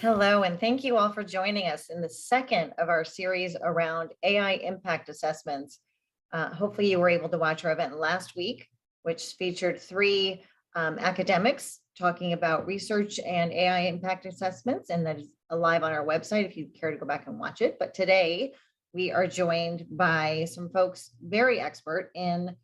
Hello, and thank you all for joining us in the second of our series around AI impact assessments. Hopefully you were able to watch our event last week, which featured three academics talking about research and AI impact assessments, and that is live on our website if you care to go back and watch it. But today we are joined by some folks very expert in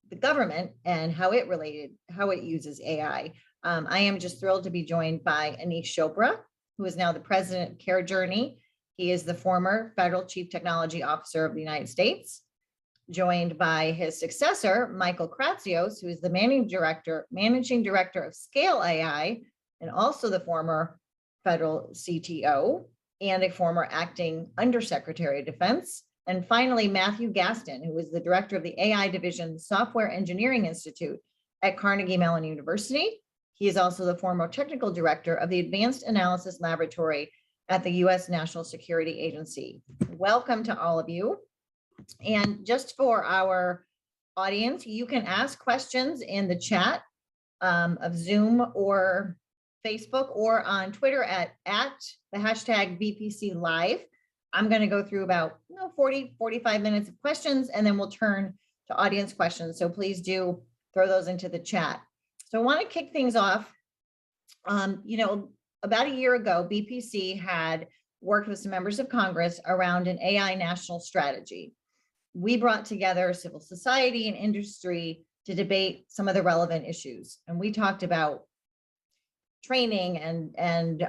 the government and how it uses AI. I am just thrilled to be joined by Anish Chopra, who is now the president of Care Journey. He is the former federal chief technology officer of the United States, joined by his successor, Michael Kratsios, who is the managing director of Scale AI, and also the former federal CTO and a former acting undersecretary of defense. And finally, Matthew Gaston, who is the director of the AI division Software Engineering Institute at Carnegie Mellon University. He is also the former technical director of the Advanced Analysis Laboratory at the U.S. National Security Agency. Welcome to all of you. And just for our audience, you can ask questions in the chat of Zoom or Facebook or on Twitter at the hashtag VPC Live. I'm going to go through about 45 minutes of questions, and then we'll turn to audience questions. So please do throw those into the chat. So I want to kick things off. About a year ago, BPC had worked with some members of Congress around an AI national strategy. We brought together civil society and industry to debate some of the relevant issues. And we talked about training and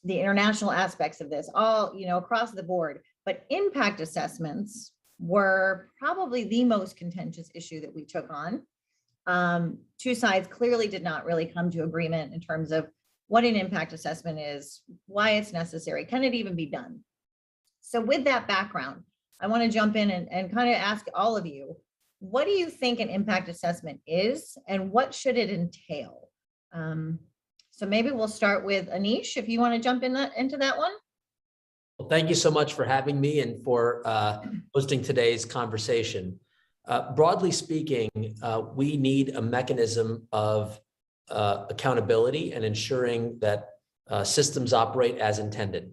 the international aspects of this, all across the board. But impact assessments were probably the most contentious issue that we took on. Two sides clearly did not really come to agreement in terms of what an impact assessment is, why it's necessary, can it even be done? So with that background, I want to jump in and kind of ask all of you, what do you think an impact assessment is and what should it entail? So maybe we'll start with Anish, if you want to jump into that one. Well, thank you so much for having me and for hosting today's conversation. Broadly speaking, we need a mechanism of accountability and ensuring that systems operate as intended.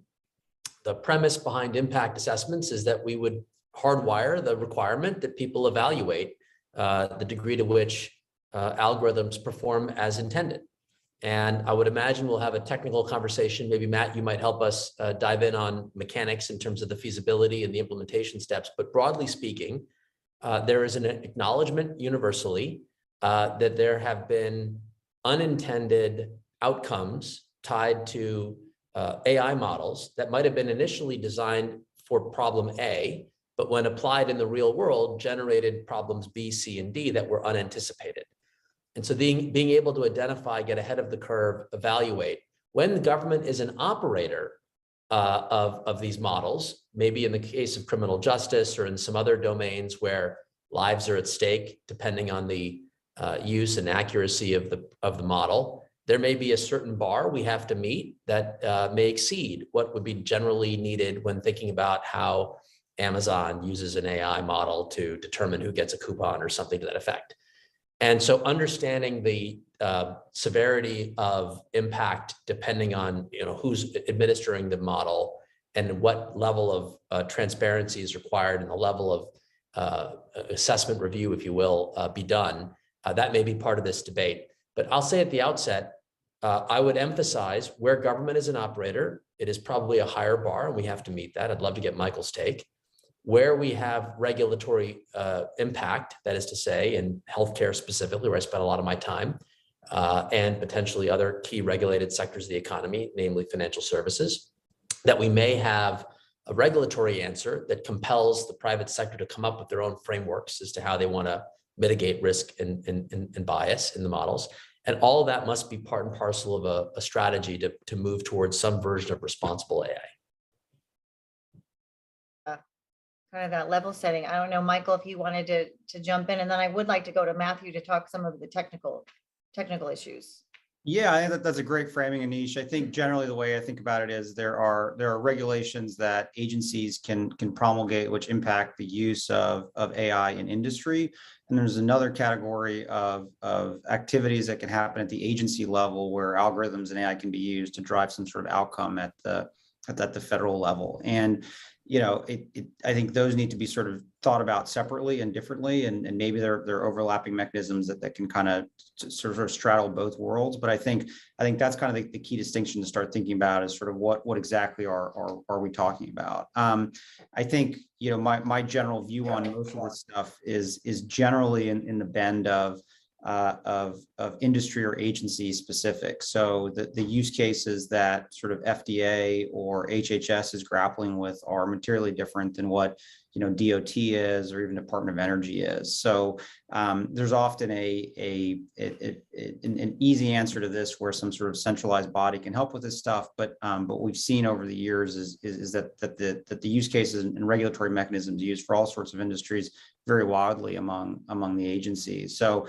The premise behind impact assessments is that we would hardwire the requirement that people evaluate the degree to which algorithms perform as intended. And I would imagine we'll have a technical conversation. Maybe Matt, you might help us dive in on mechanics in terms of the feasibility and the implementation steps. But broadly speaking, there is an acknowledgement universally that there have been unintended outcomes tied to AI models that might have been initially designed for problem A, but when applied in the real world, generated problems B, C, and D that were unanticipated. And so being able to identify, get ahead of the curve, evaluate. When the government is an operator of these models, maybe in the case of criminal justice or in some other domains where lives are at stake, depending on the use and accuracy of the model, there may be a certain bar we have to meet that may exceed what would be generally needed when thinking about how Amazon uses an AI model to determine who gets a coupon or something to that effect. And so understanding the severity of impact depending on who's administering the model and what level of transparency is required and the level of assessment review, if you will, be done, that may be part of this debate. But I'll say at the outset, I would emphasize where government is an operator, it is probably a higher bar and we have to meet that. I'd love to get Michael's take. Where we have regulatory impact, that is to say, in healthcare specifically, where I spend a lot of my time, and potentially other key regulated sectors of the economy, namely financial services, that we may have a regulatory answer that compels the private sector to come up with their own frameworks as to how they want to mitigate risk and bias in the models. And all of that must be part and parcel of a strategy to move towards some version of responsible AI. Kind of that level setting. I don't know, Michael, if you wanted to jump in, and then I would like to go to Matthew to talk some of the technical issues. Yeah, I think that's a great framing, Anish. I think generally the way I think about it is there are regulations that agencies can promulgate which impact the use of AI in industry. And there's another category of activities that can happen at the agency level where algorithms and AI can be used to drive some sort of outcome at the federal level. And I think those need to be sort of thought about separately and differently, and maybe there are overlapping mechanisms that can kind of sort of straddle both worlds. But I think that's kind of the key distinction to start thinking about is sort of what exactly are we talking about. I think my general view on most of this stuff is generally in the bend of industry or agency specific. So the use cases that sort of FDA or HHS is grappling with are materially different than what DOT is or even Department of Energy is. So there's often an easy answer to this where some sort of centralized body can help with this stuff. But what we've seen over the years is that the use cases and regulatory mechanisms used for all sorts of industries very wildly among the agencies. So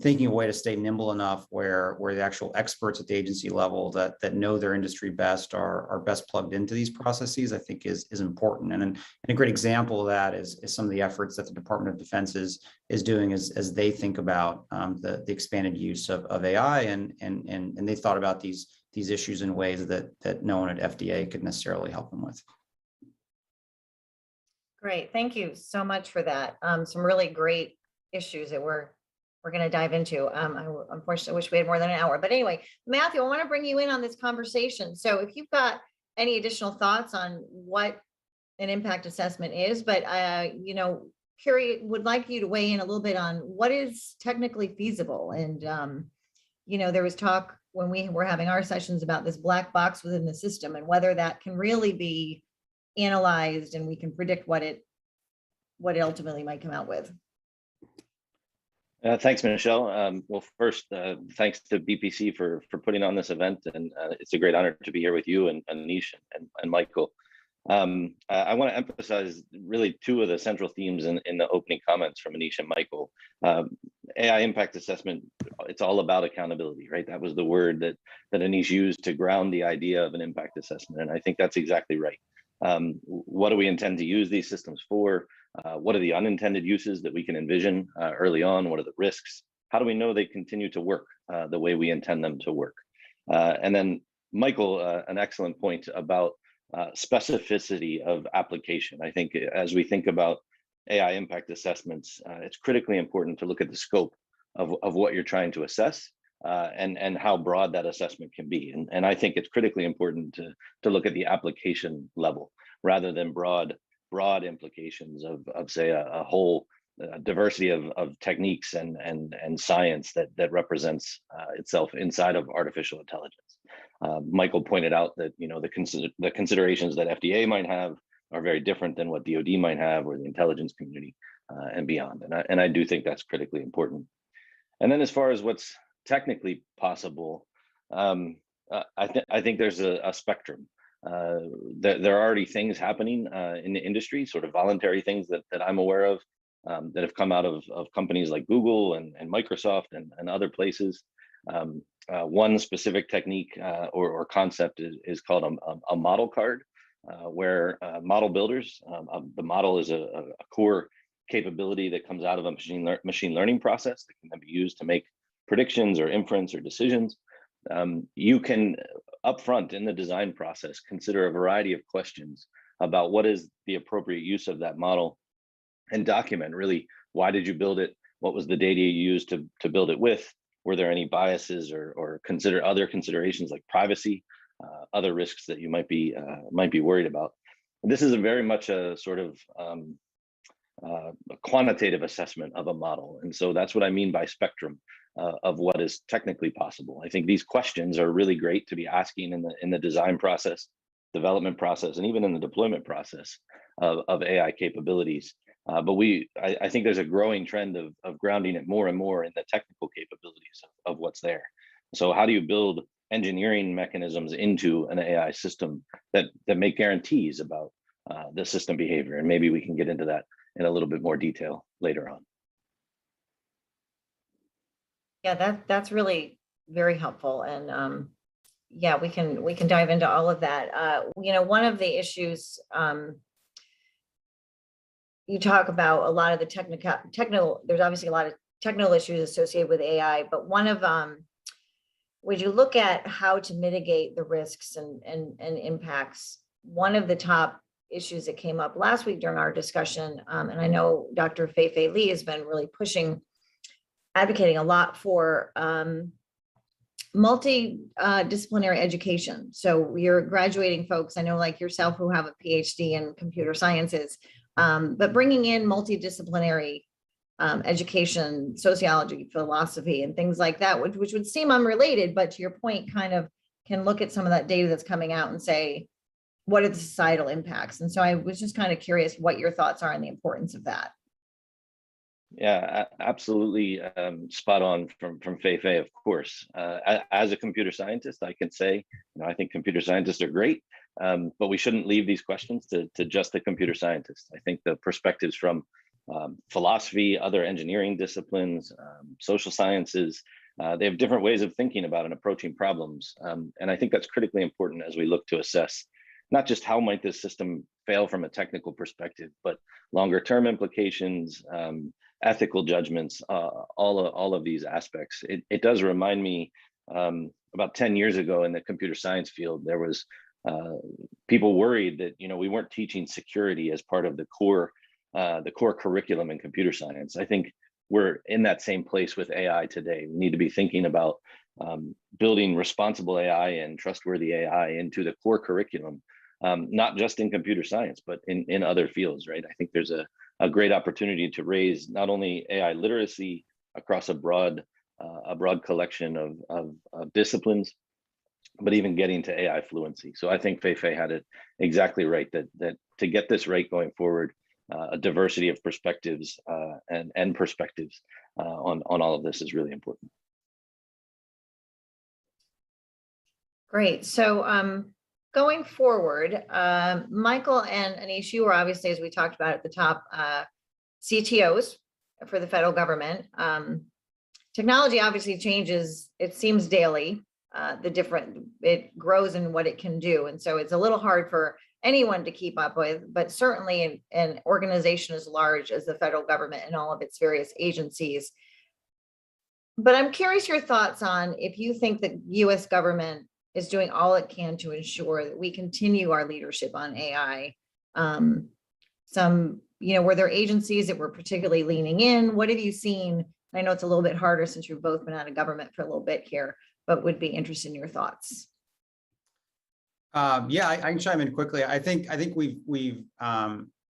thinking a way to stay nimble enough where the actual experts at the agency level that know their industry best are best plugged into these processes, I think is important. And a great example of that is some of the efforts that the Department of Defense is doing as they think about the expanded use of AI and they thought about these issues in ways that no one at FDA could necessarily help them with. Great, thank you so much for that. Some really great issues that we're going to dive into. I unfortunately wish we had more than an hour, but anyway, Matthew, I want to bring you in on this conversation. So if you've got any additional thoughts on what an impact assessment is, but would like you to weigh in a little bit on what is technically feasible. And there was talk when we were having our sessions about this black box within the system and whether that can really be analyzed and we can predict what it ultimately might come out with. Thanks, Michelle. Well, first, thanks to BPC for putting on this event, and it's a great honor to be here with you and Anish and Michael. I want to emphasize really two of the central themes in the opening comments from Anish and Michael. AI impact assessment, it's all about accountability, right? That was the word that Anish used to ground the idea of an impact assessment, and I think that's exactly right. What do we intend to use these systems for? What are the unintended uses that we can envision early on? What are the risks? How do we know they continue to work the way we intend them to work? And then Michael, an excellent point about specificity of application. I think as we think about AI impact assessments, it's critically important to look at the scope of what you're trying to assess and how broad that assessment can be. And I think it's critically important to look at the application level rather than broad implications of say a whole diversity of techniques and science that represents itself inside of artificial intelligence. Michael pointed out that the considerations that FDA might have are very different than what DoD might have, or the intelligence community and beyond. And I do think that's critically important. And then as far as what's technically possible, I think there's a spectrum. There are already things happening in the industry, sort of voluntary things that I'm aware of that have come out of companies like Google and Microsoft and other places. One specific technique or concept is called a model card, where model builders, the model is a core capability that comes out of a machine learning process that can then be used to make predictions or inference or decisions. You can upfront in the design process consider a variety of questions about what is the appropriate use of that model, and document really why did you build it, what was the data you used to build it with, were there any biases or consider other considerations like privacy, other risks that you might be worried about. And this is very much a sort of a quantitative assessment of a model, and so that's what I mean by spectrum of what is technically possible. I think these questions are really great to be asking in the design process, development process, and even in the deployment process of AI capabilities. But I think there's a growing trend of grounding it more and more in the technical capabilities of what's there. So how do you build engineering mechanisms into an AI system that make guarantees about the system behavior? And maybe we can get into that in a little bit more detail later on. Yeah, that's really very helpful. And yeah, we can dive into all of that. One of the issues you talk about, a lot of the technical, there's obviously a lot of technical issues associated with AI, but one of would you look at how to mitigate the risks and impacts? One of the top issues that came up last week during our discussion, and I know Dr. Fei-Fei Li has been really advocating a lot for multidisciplinary education. So you're graduating folks, I know like yourself, who have a PhD in computer sciences, but bringing in multidisciplinary education, sociology, philosophy, and things like that, which would seem unrelated, but to your point, kind of can look at some of that data that's coming out and say, what are the societal impacts? And so I was just kind of curious what your thoughts are on the importance of that. Yeah, absolutely spot on from Fei-Fei, of course. As a computer scientist, I can say, I think computer scientists are great, but we shouldn't leave these questions to just the computer scientists. I think the perspectives from philosophy, other engineering disciplines, social sciences, they have different ways of thinking about and approaching problems. And I think that's critically important as we look to assess not just how might this system fail from a technical perspective, but longer term implications, ethical judgments, all of these aspects. It does remind me about 10 years ago in the computer science field, there was people worried that we weren't teaching security as part of the core curriculum in computer science. I think we're in that same place with AI today. We need to be thinking about building responsible AI and trustworthy AI into the core curriculum, not just in computer science, but in other fields, right? I think there's a great opportunity to raise not only AI literacy across a broad collection of disciplines, but even getting to AI fluency. So I think Fei-Fei had it exactly right, that to get this right going forward, a diversity of perspectives and perspectives on all of this is really important. Great. So going forward, Michael and Anish, you were obviously, as we talked about at the top, CTOs for the federal government. Technology obviously changes, it seems daily, it grows in what it can do. And so it's a little hard for anyone to keep up with, but certainly an organization as large as the federal government and all of its various agencies. But I'm curious your thoughts on if you think the US government is doing all it can to ensure that we continue our leadership on AI. Were there agencies that were particularly leaning in? What have you seen? I know it's a little bit harder since you've both been out of government for a little bit here, but would be interested in your thoughts. Yeah, I can chime in quickly. I think we've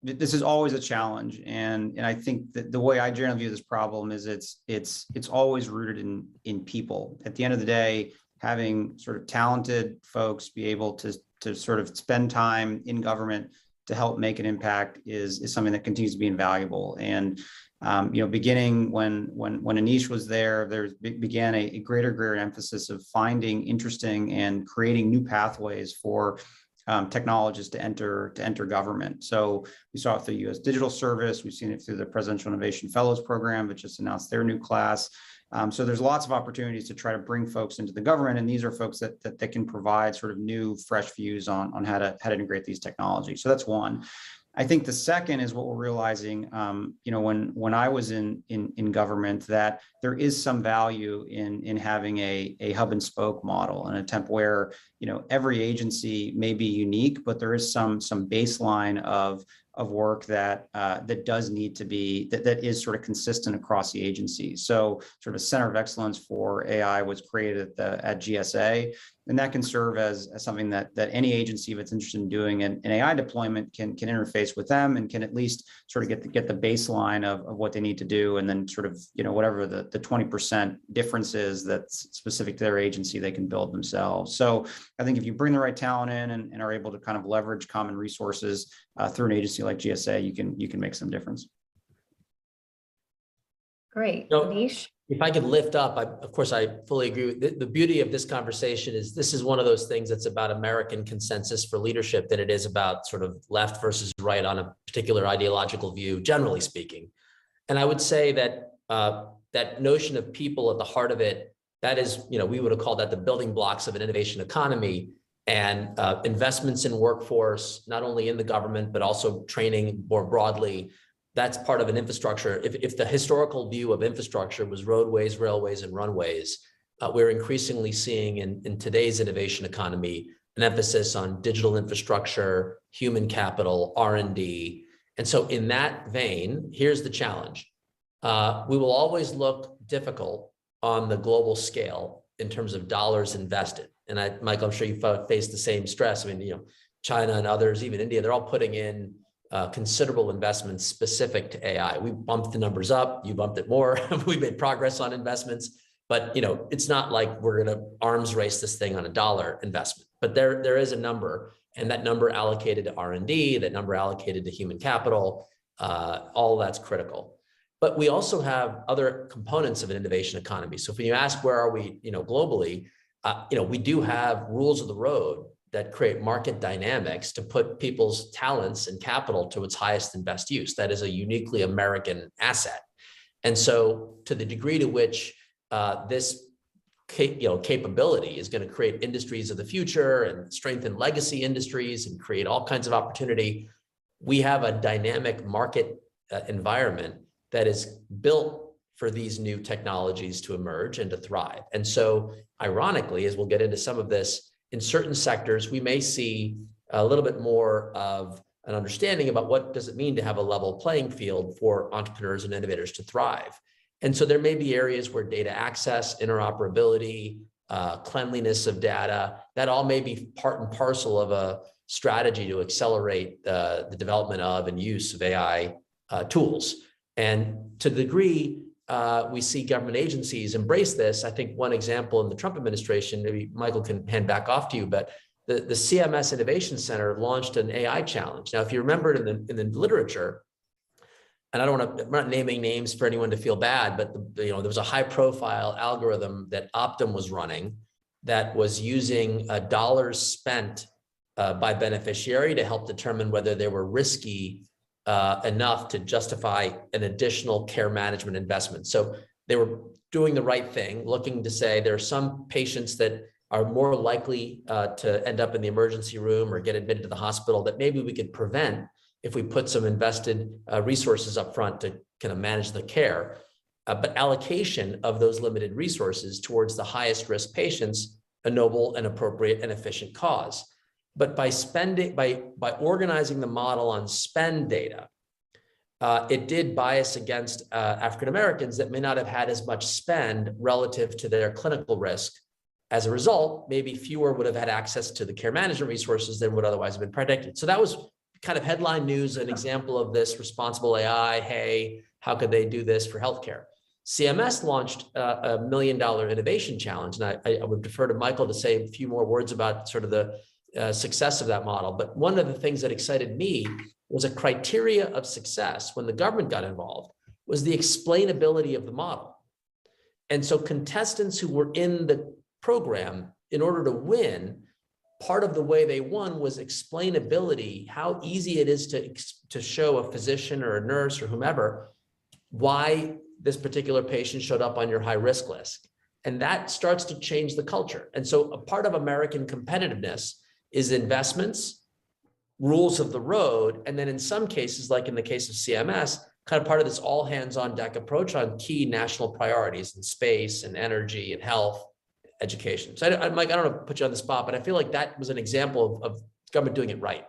this is always a challenge, and I think that the way I generally view this problem is it's always rooted in people. At the end of the day, having sort of talented folks be able to sort of spend time in government to help make an impact is something that continues to be invaluable. And beginning when Anish was there began a greater emphasis of finding interesting and creating new pathways for technologists to enter government. So we saw it through the U.S. Digital Service. We've seen it through the Presidential Innovation Fellows Program, which just announced their new class. So there's lots of opportunities to try to bring folks into the government, and these are folks that can provide sort of new, fresh views on how to integrate these technologies. So that's one. I think the second is what we're realizing, when I was in government, that there is some value in having a hub and spoke model, an attempt where every agency may be unique, but there is some baseline of work that does need to be that is sort of consistent across the agencies. So sort of a center of excellence for AI was created at GSA, and that can serve as something that any agency that's interested in doing an AI deployment can interface with them and can at least sort of get the baseline of what they need to do, and then sort of whatever the 20% difference is that's specific to their agency, they can build themselves. So I think if you bring the right talent in and are able to kind of leverage common resources through an agency like GSA, you can make some difference. Great. So, Anish? if I could lift up, of course, I fully agree with the beauty of this conversation is this is one of those things that's about American consensus for leadership than it is about sort of left versus right on a particular ideological view, generally speaking. And I would say that that notion of people at the heart of it, that is, we would have called that the building blocks of an innovation economy, and investments in workforce, not only in the government, but also training more broadly. That's part of an infrastructure. If the historical view of infrastructure was roadways, railways, and runways, we're increasingly seeing in today's innovation economy an emphasis on digital infrastructure, human capital, R&D. And so in that vein, here's the challenge. We will always look difficult on the global scale in terms of dollars invested. And Michael, I'm sure you faced the same stress. I mean, China and others, even India, they're all putting in considerable investments specific to AI. We bumped the numbers up, you bumped it more. We made progress on investments, but it's not like we're going to arms race this thing on a dollar investment. But there is a number, and that number allocated to R&D, that number allocated to human capital, all that's critical. But we also have other components of an innovation economy. So if you ask where are we, globally, we do have rules of the road that create market dynamics to put people's talents and capital to its highest and best use. That is a uniquely American asset. And so to the degree to which this capability is going to create industries of the future and strengthen legacy industries and create all kinds of opportunity, we have a dynamic market environment that is built for these new technologies to emerge and to thrive. And so ironically, as we'll get into some of this, in certain sectors, we may see a little bit more of an understanding about what does it mean to have a level playing field for entrepreneurs and innovators to thrive. And so there may be areas where data access, interoperability, cleanliness of data, that all may be part and parcel of a strategy to accelerate the development of and use of AI tools. And to the degree we see government agencies embrace this, I think one example in the Trump administration, maybe Michael can hand back off to you, but the CMS Innovation Center launched an AI challenge. Now, if you remember in the literature, and I'm not naming names for anyone to feel bad, but there was a high profile algorithm that Optum was running that was using dollars spent by beneficiary to help determine whether they were risky enough to justify an additional care management investment. So they were doing the right thing, looking to say there are some patients that are more likely to end up in the emergency room or get admitted to the hospital, that maybe we could prevent if we put some invested resources up front to kind of manage the care. But allocation of those limited resources towards the highest risk patients, a noble and appropriate and efficient cause. But by organizing the model on spend data, it did bias against African Americans that may not have had as much spend relative to their clinical risk. As a result, maybe fewer would have had access to the care management resources than would otherwise have been predicted. So that was kind of headline news, an example of this responsible AI. Hey, how could they do this for healthcare? CMS launched a $1 million innovation challenge, and I would defer to Michael to say a few more words about sort of the success of that model. But one of the things that excited me was a criteria of success when the government got involved was the explainability of the model. And so contestants who were in the program, in order to win, part of the way they won was explainability, how easy it is to show a physician or a nurse or whomever why this particular patient showed up on your high risk list. And that starts to change the culture. And so a part of American competitiveness is investments, rules of the road, and then in some cases, like in the case of CMS, kind of part of this all hands on deck approach on key national priorities in space and energy and health, education. So Mike, I don't want to put you on the spot, but I feel like that was an example of government doing it right.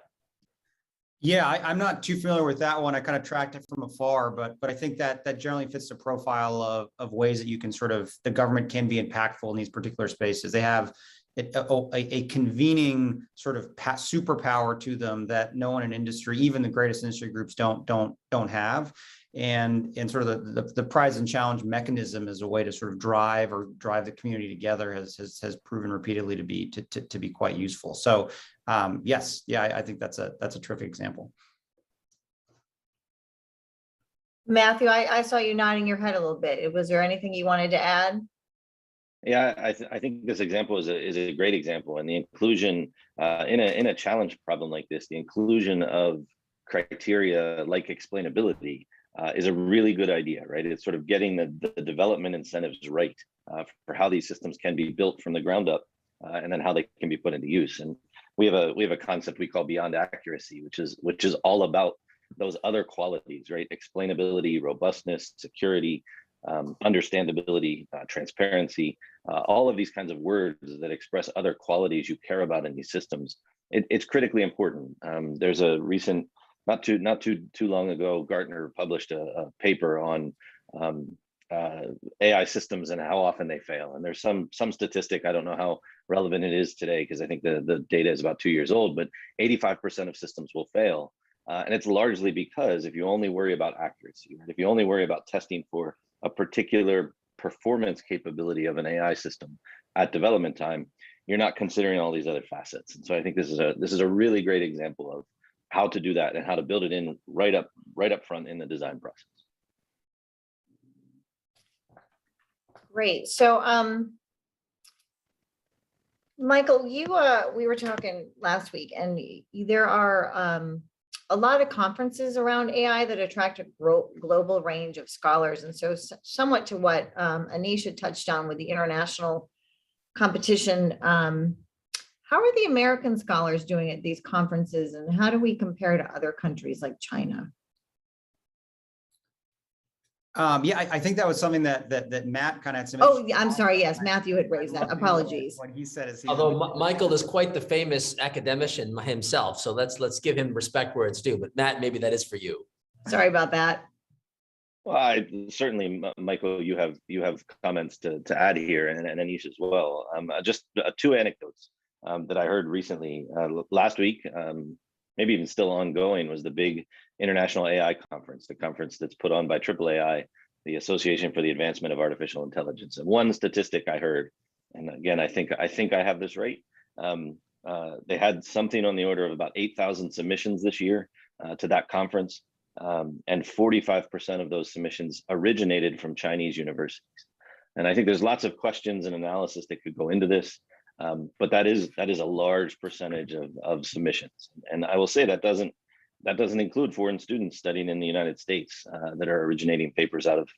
Yeah, I'm not too familiar with that one. I kind of tracked it from afar, but I think that generally fits the profile of ways that you can the government can be impactful in these particular spaces. They have a convening sort of superpower to them that no one in industry, even the greatest industry groups, don't have. And sort of the prize and challenge mechanism as a way to sort of drive the community together has proven repeatedly to be quite useful. So yes, yeah, I think that's a terrific example. Matthew, I saw you nodding your head a little bit. Was there anything you wanted to add? Yeah, I think this example is a great example, and the inclusion in a challenge problem like this, the inclusion of criteria like explainability is a really good idea, right? It's sort of getting the development incentives right for how these systems can be built from the ground up, and then how they can be put into use. And we have a concept we call beyond accuracy, which is all about those other qualities, right? Explainability, robustness, security, understandability, transparency, all of these kinds of words that express other qualities you care about in these systems. It's critically important. There's a recent, not too long ago, Gartner published a paper on AI systems and how often they fail. And there's some statistic, I don't know how relevant it is today, because I think the data is about 2 years old, but 85% of systems will fail. And it's largely because if you only worry about accuracy, right? If you only worry about testing for a particular performance capability of an AI system at development time, you're not considering all these other facets. And so I think this is a really great example of how to do that and how to build it in right up front in the design process. Great. So Michael, we were talking last week, and there are a lot of conferences around AI that attract a global range of scholars. And so somewhat to what Anisha touched on with the international competition, how are the American scholars doing at these conferences, and how do we compare to other countries like China? Yeah, I think that was something that Matt kind of had some. Oh, I'm sorry. Yes, Matthew had raised that. Apologies. What he said is, although Michael is quite the famous academician himself, so let's give him respect where it's due. But Matt, maybe that is for you. Sorry about that. Well, certainly, Michael, you have comments to add here, and Anish as well. Just two anecdotes that I heard recently. Last week, maybe even still ongoing, was the big International AI Conference, the conference that's put on by AAAI, the Association for the Advancement of Artificial Intelligence. And one statistic I heard, and again, I think I have this right, they had something on the order of about 8,000 submissions this year to that conference, and 45% of those submissions originated from Chinese universities. And I think there's lots of questions and analysis that could go into this, but that is a large percentage of submissions. And I will say that doesn't include foreign students studying in the United States that are originating papers out of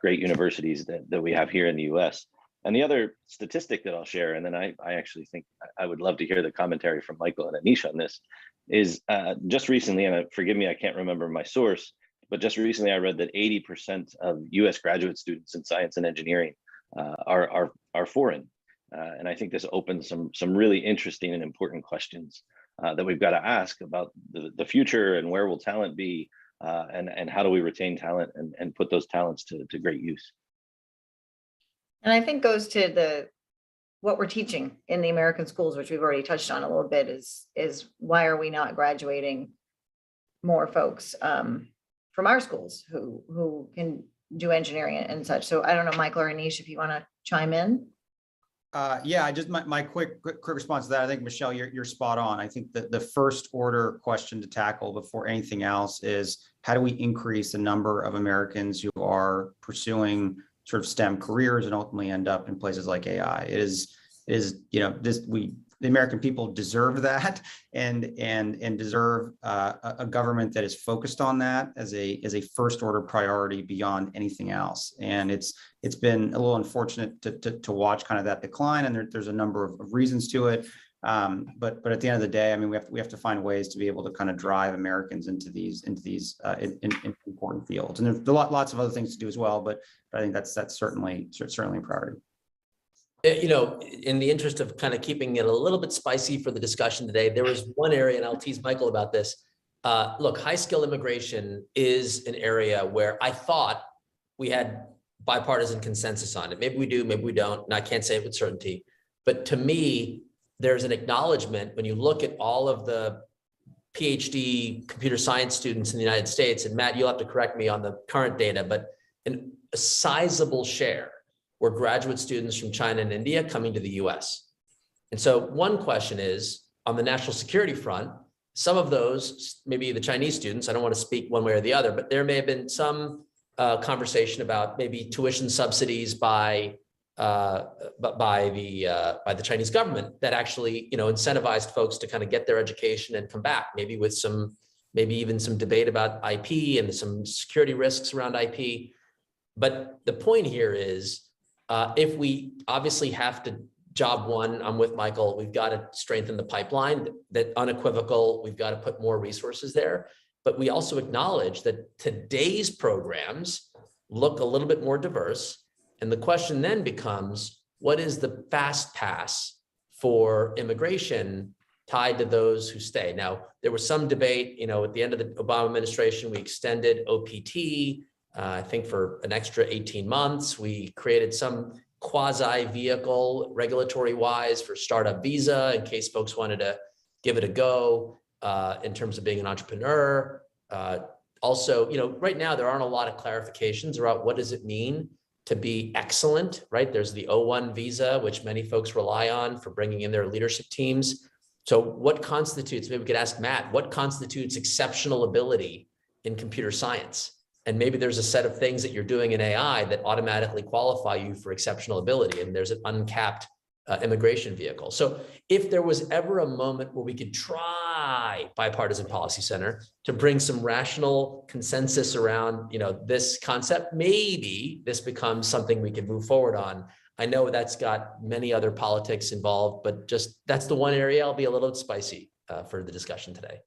great universities that we have here in the US. And the other statistic that I'll share, and then I actually think I would love to hear the commentary from Michael and Anish on this, is just recently, and forgive me, I can't remember my source, but just recently I read that 80% of US graduate students in science and engineering are foreign. And I think this opens some really interesting and important questions that we've got to ask about the future and where will talent be, and how do we retain talent and put those talents to great use. And I think goes to what we're teaching in the American schools, which we've already touched on a little bit, is why are we not graduating more folks from our schools who can do engineering and such. So I don't know, Michael or Anish, if you want to chime in. Yeah, I just my quick response to that. I think, Michelle, you're spot on. I think that the first order question to tackle before anything else is how do we increase the number of Americans who are pursuing sort of STEM careers and ultimately end up in places like AI. It is the American people deserve that and deserve a government that is focused on that as a first order priority beyond anything else. And it's been a little unfortunate to watch kind of that decline, and there's a number of reasons to it. But at the end of the day, I mean, we have to find ways to be able to kind of drive Americans into these important fields. And there's lots of other things to do as well, but I think that's certainly a priority. You know, in the interest of kind of keeping it a little bit spicy for the discussion today, there was one area, and I'll tease Michael about this. Look, high skill immigration is an area where I thought we had bipartisan consensus on it. Maybe we do, maybe we don't, and I can't say it with certainty. But to me, there's an acknowledgement when you look at all of the PhD computer science students in the United States, and Matt, you'll have to correct me on the current data, but a sizable share were graduate students from China and India coming to the US. And so one question is, on the national security front, some of those, maybe the Chinese students, I don't want to speak one way or the other, but there may have been some conversation about maybe tuition subsidies by the Chinese government that actually, incentivized folks to kind of get their education and come back, maybe with maybe even some debate about IP and some security risks around IP. But the point here is, if we obviously have to, job one, I'm with Michael, we've got to strengthen the pipeline, that unequivocal, we've got to put more resources there. But we also acknowledge that today's programs look a little bit more diverse. And the question then becomes, what is the fast pass for immigration tied to those who stay? Now, there was some debate, at the end of the Obama administration, we extended OPT, I think for an extra 18 months. We created some quasi vehicle regulatory wise for startup visa in case folks wanted to give it a go in terms of being an entrepreneur. Also, right now there aren't a lot of clarifications about what does it mean to be excellent, right? There's the O1 visa, which many folks rely on for bringing in their leadership teams. So what constitutes, maybe we could ask Matt, what constitutes exceptional ability in computer science? And maybe there's a set of things that you're doing in AI that automatically qualify you for exceptional ability, and there's an uncapped immigration vehicle. So if there was ever a moment where we could try Bipartisan Policy Center to bring some rational consensus around, this concept, maybe this becomes something we can move forward on. I know that's got many other politics involved, but just that's the one area I'll be a little spicy for the discussion today.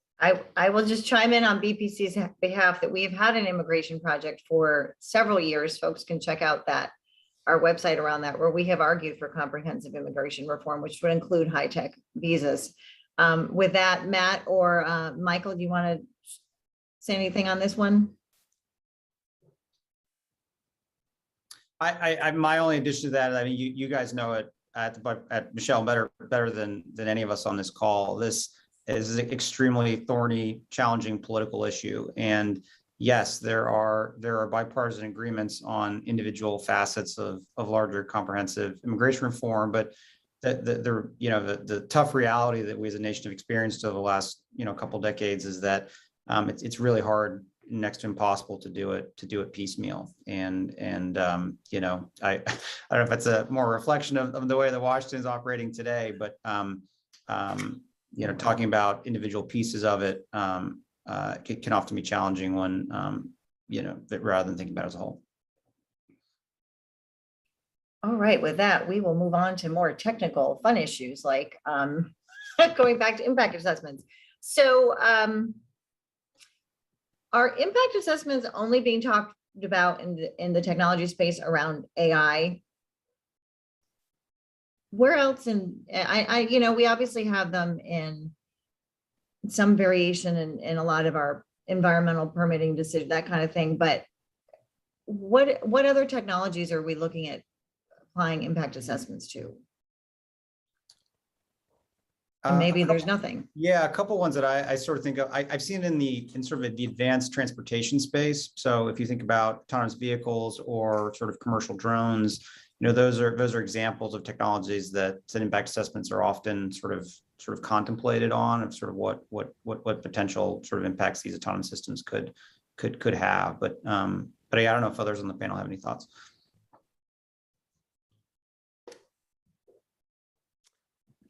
I will just chime in on BPC's behalf that we have had an immigration project for several years. Folks can check out our website around that, where we have argued for comprehensive immigration reform, which would include high-tech visas. With that, Matt or Michael, do you want to say anything on this one? My only addition to that, I mean, you guys know it at Michelle better than any of us on this call. This is an extremely thorny, challenging political issue. And yes, there are bipartisan agreements on individual facets of larger comprehensive immigration reform, but the tough reality that we as a nation have experienced over the last couple of decades is that it's really hard, next to impossible, to do it piecemeal. And I don't know if that's a more reflection of the way that Washington is operating today, but talking about individual pieces of it can often be challenging when rather than thinking about it as a whole. All right, with that, we will move on to more technical, fun issues like going back to impact assessments. So are impact assessments only being talked about in the technology space around AI? Where else we obviously have them in some variation in a lot of our environmental permitting decision, that kind of thing. But what other technologies are we looking at applying impact assessments to? And maybe there's nothing. Yeah, a couple ones that I sort of think of. I've seen in sort of the advanced transportation space. So if you think about autonomous vehicles or sort of commercial drones, those are examples of technologies that impact assessments are often sort of contemplated on, of sort of what potential sort of impacts these autonomous systems could have. But yeah, I don't know if others on the panel have any thoughts.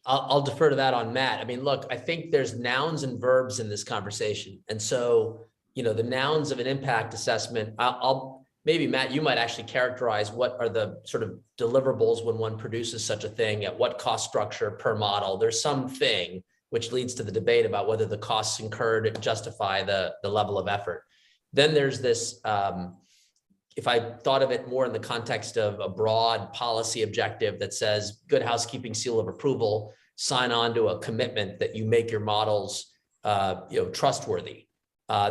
I'll defer to that on Matt. I mean, look, I think there's nouns and verbs in this conversation. And so, the nouns of an impact assessment, maybe Matt, you might actually characterize what are the sort of deliverables when one produces such a thing, at what cost structure per model. There's something which leads to the debate about whether the costs incurred justify the level of effort. Then there's this, if I thought of it more in the context of a broad policy objective that says good housekeeping seal of approval, sign on to a commitment that you make your models trustworthy.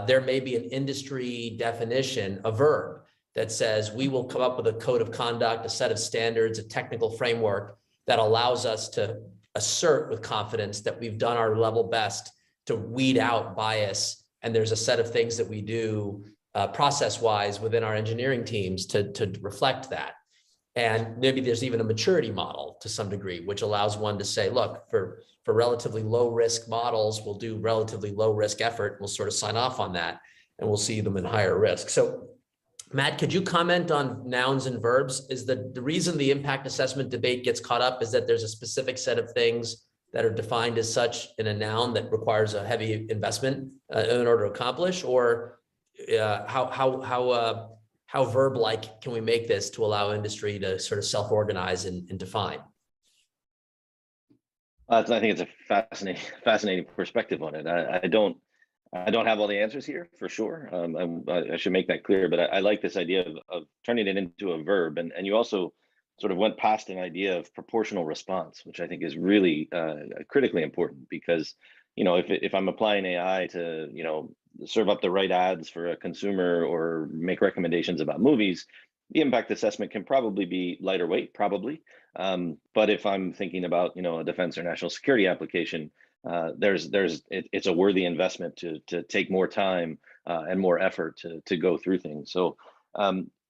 There may be an industry definition, a verb that says we will come up with a code of conduct, a set of standards, a technical framework that allows us to assert with confidence that we've done our level best to weed out bias. And there's a set of things that we do process-wise within our engineering teams to reflect that. And maybe there's even a maturity model to some degree, which allows one to say, look, for relatively low risk models, we'll do relatively low risk effort. We'll sort of sign off on that and we'll see them in higher risk. So Matt, could you comment on nouns and verbs? Is the reason the impact assessment debate gets caught up is that there's a specific set of things that are defined as such in a noun that requires a heavy investment in order to accomplish, or how verb-like can we make this to allow industry to sort of self-organize and define? I think it's a fascinating perspective on it. I don't have all the answers here for sure. I should make that clear, but I like this idea of turning it into a verb. And you also sort of went past an idea of proportional response, which I think is really critically important, because if I'm applying AI to serve up the right ads for a consumer or make recommendations about movies, the impact assessment can probably be lighter weight, probably. But if I'm thinking about a defense or national security application, it's a worthy investment to take more time and more effort to go through things. So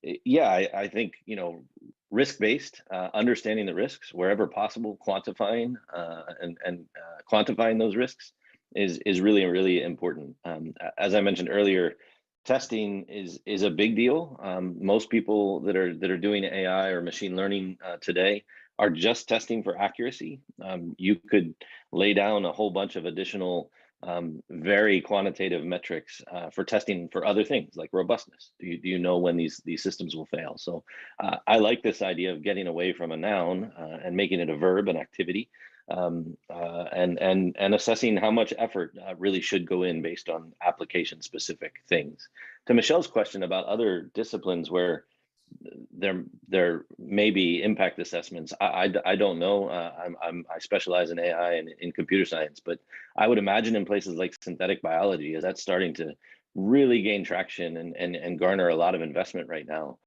yeah, I think risk-based, understanding the risks wherever possible, quantifying and quantifying those risks is really, really important. As I mentioned earlier, testing is a big deal. Most people that are doing AI or machine learning today are just testing for accuracy. You could lay down a whole bunch of additional very quantitative metrics for testing for other things like robustness. Do you know when these systems will fail? So I like this idea of getting away from a noun and making it a verb, an activity, and assessing how much effort really should go in based on application specific things. To Michelle's question about other disciplines where there may be impact assessments, I don't know. I specialize in AI and in computer science, but I would imagine in places like synthetic biology, as that's starting to really gain traction and garner a lot of investment right now.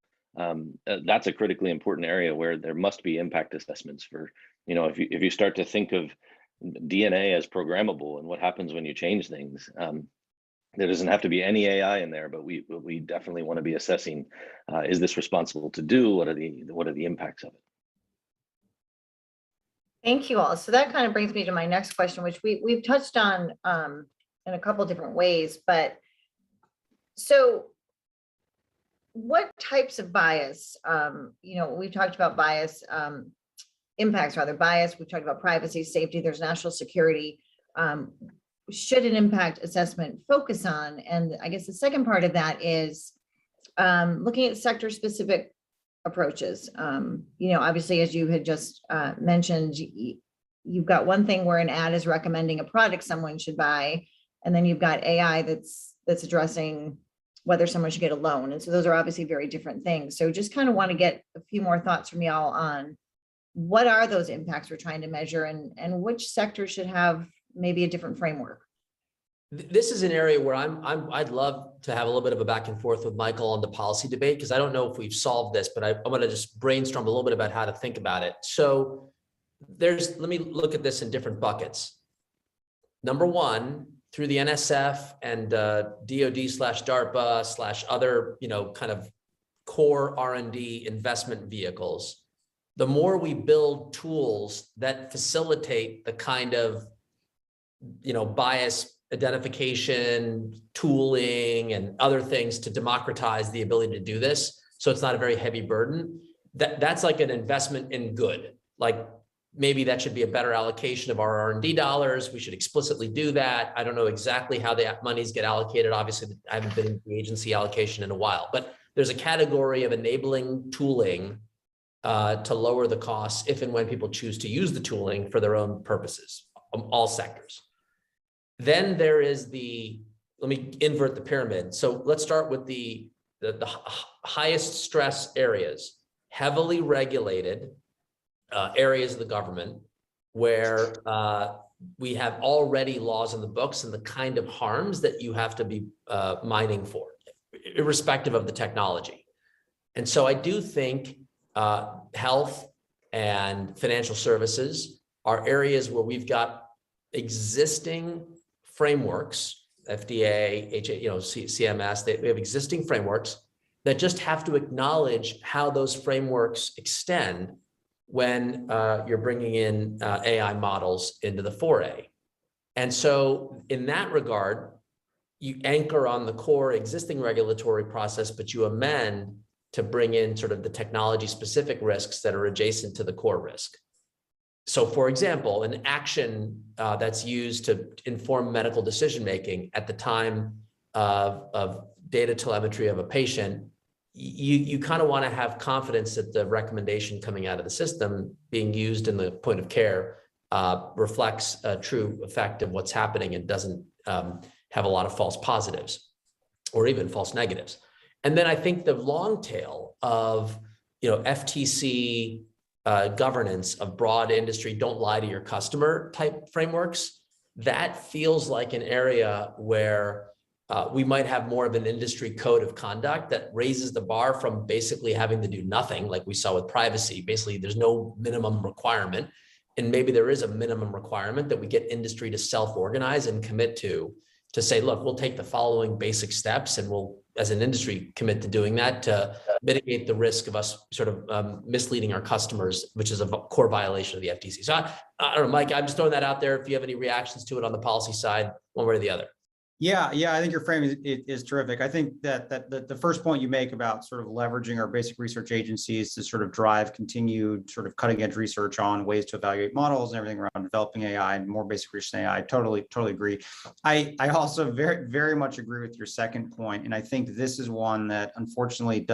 That's a critically important area where there must be impact assessments for, if you start to think of DNA as programmable and what happens when you change things. There doesn't have to be any AI in there, but we definitely want to be assessing, is this responsible to do? What are the impacts of it? Thank you all. So that kind of brings me to my next question, which we've touched on in a couple different ways, but so what types of bias, we've talked about bias, impacts rather, bias, we've talked about privacy, safety, there's national security. Should an impact assessment focus on? And I guess the second part of that is looking at sector specific approaches. Obviously, as you had just mentioned, you've got one thing where an ad is recommending a product someone should buy, and then you've got AI that's addressing whether someone should get a loan. And so those are obviously very different things. So just kind of want to get a few more thoughts from y'all on what are those impacts we're trying to measure, and which sector should have maybe a different framework. This is an area where I'd love to have a little bit of a back and forth with Michael on the policy debate, because I don't know if we've solved this, but I want to just brainstorm a little bit about how to think about it. So let me look at this in different buckets. Number one, through the NSF and DoD/DARPA/other, kind of core R&D investment vehicles, the more we build tools that facilitate the kind of, bias identification, tooling, and other things to democratize the ability to do this, so it's not a very heavy burden, that's like an investment in good. Like, maybe that should be a better allocation of our R&D dollars. We should explicitly do that. I don't know exactly how the monies get allocated. Obviously, I haven't been in the agency allocation in a while, but there's a category of enabling tooling to lower the costs if and when people choose to use the tooling for their own purposes, all sectors. Then there is let me invert the pyramid. So let's start with the highest stress areas, heavily regulated areas of the government where we have already laws in the books and the kind of harms that you have to be mining for, irrespective of the technology. And so I do think health and financial services are areas where we've got existing frameworks, FDA, CMS, we have existing frameworks that just have to acknowledge how those frameworks extend when you're bringing in AI models into the foray. And so in that regard, you anchor on the core existing regulatory process, but you amend to bring in sort of the technology specific risks that are adjacent to the core risk. So for example, an action that's used to inform medical decision-making at the time of data telemetry of a patient, you kind of want to have confidence that the recommendation coming out of the system being used in the point of care reflects a true effect of what's happening and doesn't have a lot of false positives or even false negatives. And then I think the long tail of FTC governance of broad industry, don't lie to your customer type frameworks, that feels like an area where we might have more of an industry code of conduct that raises the bar from basically having to do nothing, like we saw with privacy. Basically, there's no minimum requirement. And maybe there is a minimum requirement that we get industry to self-organize and commit to say, look, we'll take the following basic steps and we'll, as an industry, commit to doing that to mitigate the risk of us sort of misleading our customers, which is a core violation of the FTC. So I don't know, Mike, I'm just throwing that out there. If you have any reactions to it on the policy side, one way or the other. Yeah, I think your frame is terrific. I think that the first point you make about sort of leveraging our basic research agencies to sort of drive continued sort of cutting edge research on ways to evaluate models and everything around developing AI and more basic research in AI, totally agree. I also very, very much agree with your second point. And I think this is one that unfortunately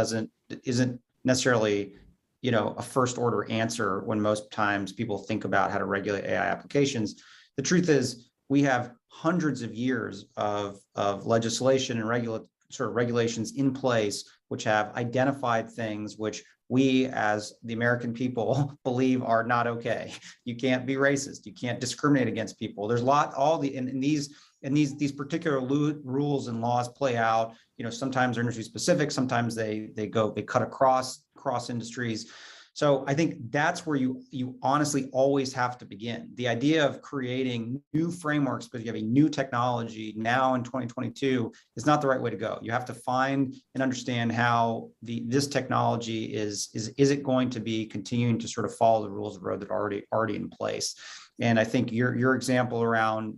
isn't necessarily, a first order answer when most times people think about how to regulate AI applications. The truth is, we have hundreds of years of legislation and regulations in place, which have identified things which we as the American people believe are not okay. You can't be racist. You can't discriminate against people. There's these particular rules and laws play out. Sometimes they're industry specific. Sometimes they cut across industries. So I think that's where you honestly always have to begin. The idea of creating new frameworks because you have a new technology now in 2022 is not the right way to go. You have to find and understand how this technology is it going to be continuing to sort of follow the rules of the road that are already in place. And I think your example around,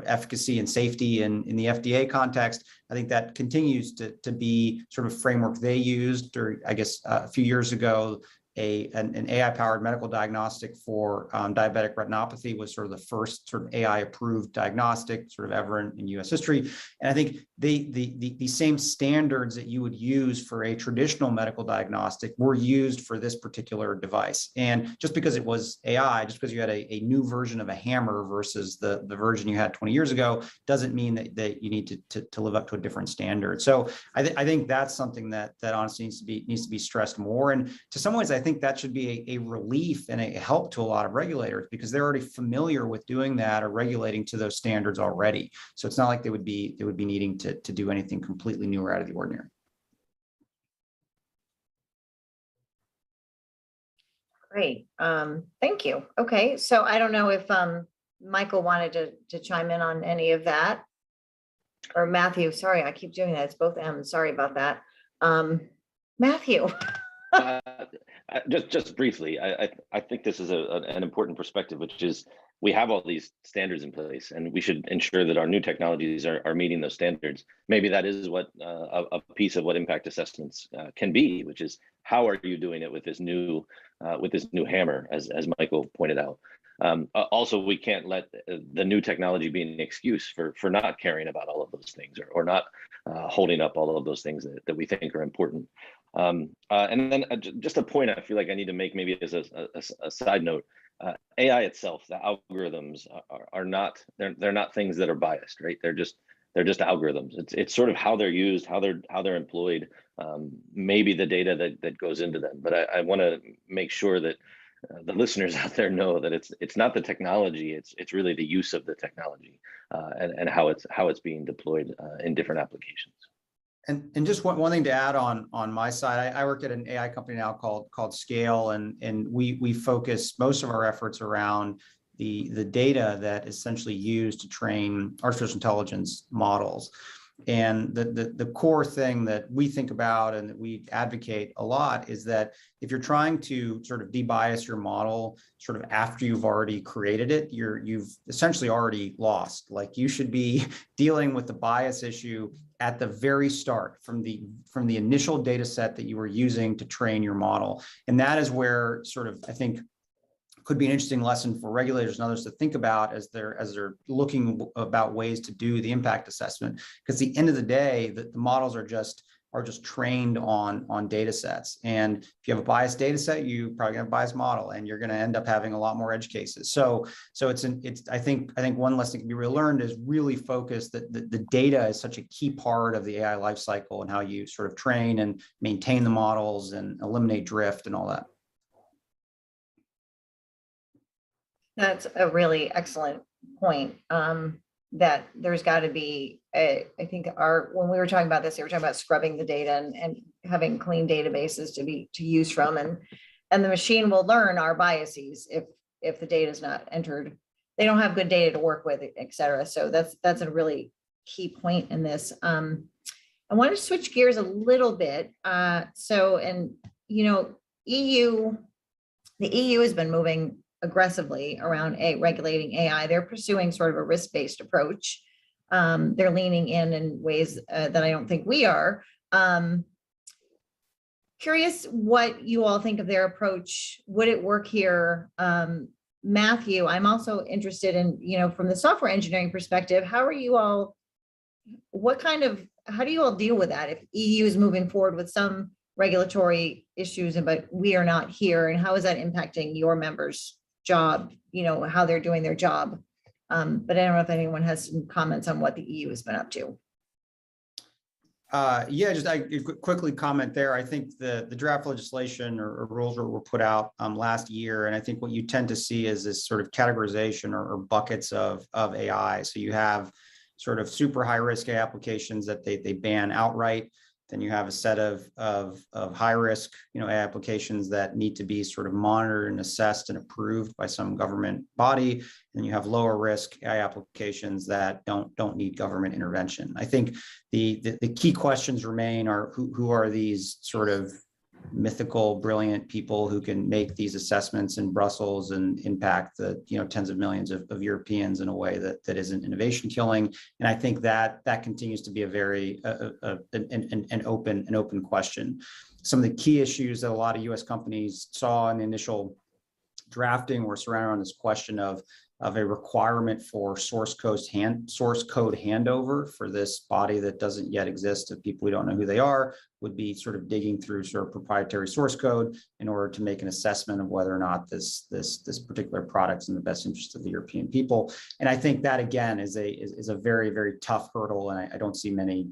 efficacy and safety in the FDA context, I think that continues to be sort of framework they used, or I guess a few years ago, an AI-powered medical diagnostic for diabetic retinopathy was sort of the first sort of AI-approved diagnostic sort of ever in U.S. history. And I think the same standards that you would use for a traditional medical diagnostic were used for this particular device. And just because it was AI, just because you had a new version of a hammer versus the version you had 20 years ago, doesn't mean that you need to live up to a different standard. So I think that's something that honestly needs to be stressed more. And to some ways, I think that should be a relief and a help to a lot of regulators, because they're already familiar with doing that or regulating to those standards already. So it's not like they would be needing to do anything completely new or out of the ordinary. Great. Thank you. Okay. So I don't know if Michael wanted to chime in on any of that, or Matthew. Sorry, I keep doing that. It's both M's. Sorry about that. Matthew. Just briefly, I think this is an important perspective, which is we have all these standards in place, and we should ensure that our new technologies are meeting those standards. Maybe that is what a piece of what impact assessments can be, which is how are you doing it with this new hammer, as Michael pointed out. Also, we can't let the new technology be an excuse for not caring about all of those things, or not holding up all of those things that we think are important. And then just a point I feel like I need to make, maybe as a side note, AI itself, the algorithms are not, they're not things that are biased, right? They're just algorithms. It's sort of how they're used, how they're employed, maybe the data that goes into them. But I want to make sure that the listeners out there know that it's not the technology, it's really the use of the technology, and how it's being deployed in different applications. And just one thing to add on my side, I work at an AI company now called Scale, and we focus most of our efforts around the data that is essentially used to train artificial intelligence models. And the core thing that we think about and that we advocate a lot is that if you're trying to sort of debias your model sort of after you've already created it, you've essentially already lost. Like, you should be dealing with the bias issue at the very start, from the initial data set that you were using to train your model. And that is where sort of, I think, could be an interesting lesson for regulators and others to think about as they're looking about ways to do the impact assessment. Because at the end of the day, the models are just trained on data sets. And if you have a biased data set, you probably have a biased model, and you're going to end up having a lot more edge cases. So I think one lesson that can be really learned is really focus that the data is such a key part of the AI lifecycle, and how you sort of train and maintain the models and eliminate drift and all that. That's a really excellent point. That there's got to be I think when we were talking about this, we were talking about scrubbing the data and having clean databases to use from, and the machine will learn our biases if the data is not entered. They don't have good data to work with, et cetera. So that's a really key point in this. I want to switch gears a little bit. The EU has been moving aggressively around regulating AI. They're pursuing sort of a risk-based approach. They're leaning in ways that I don't think we are. Curious what you all think of their approach. Would it work here? Matthew, I'm also interested in, from the software engineering perspective, how do you all deal with that if EU is moving forward with some regulatory issues, but we are not here, and how is that impacting your members' job, how they're doing their job? But I don't know if anyone has some comments on what the EU has been up to. I quickly comment there. I think the draft legislation or rules were put out last year, and I think what you tend to see is this sort of categorization or buckets of AI. So you have sort of super high risk applications that they ban outright. Then you have a set of high risk, AI applications that need to be sort of monitored and assessed and approved by some government body. And you have lower risk AI applications that don't need government intervention. I think the key questions remain are who are these sort of mythical, brilliant people who can make these assessments in Brussels and impact the tens of millions of Europeans in a way that isn't innovation killing. And I think that continues to be a very an open question. Some of the key issues that a lot of U.S. companies saw in the initial drafting were surrounded around this question of a requirement for source code handover for this body that doesn't yet exist, of people we don't know who they are, would be sort of digging through sort of proprietary source code in order to make an assessment of whether or not this particular product's in the best interest of the European people. And I think that again is a very, very tough hurdle, and I don't see many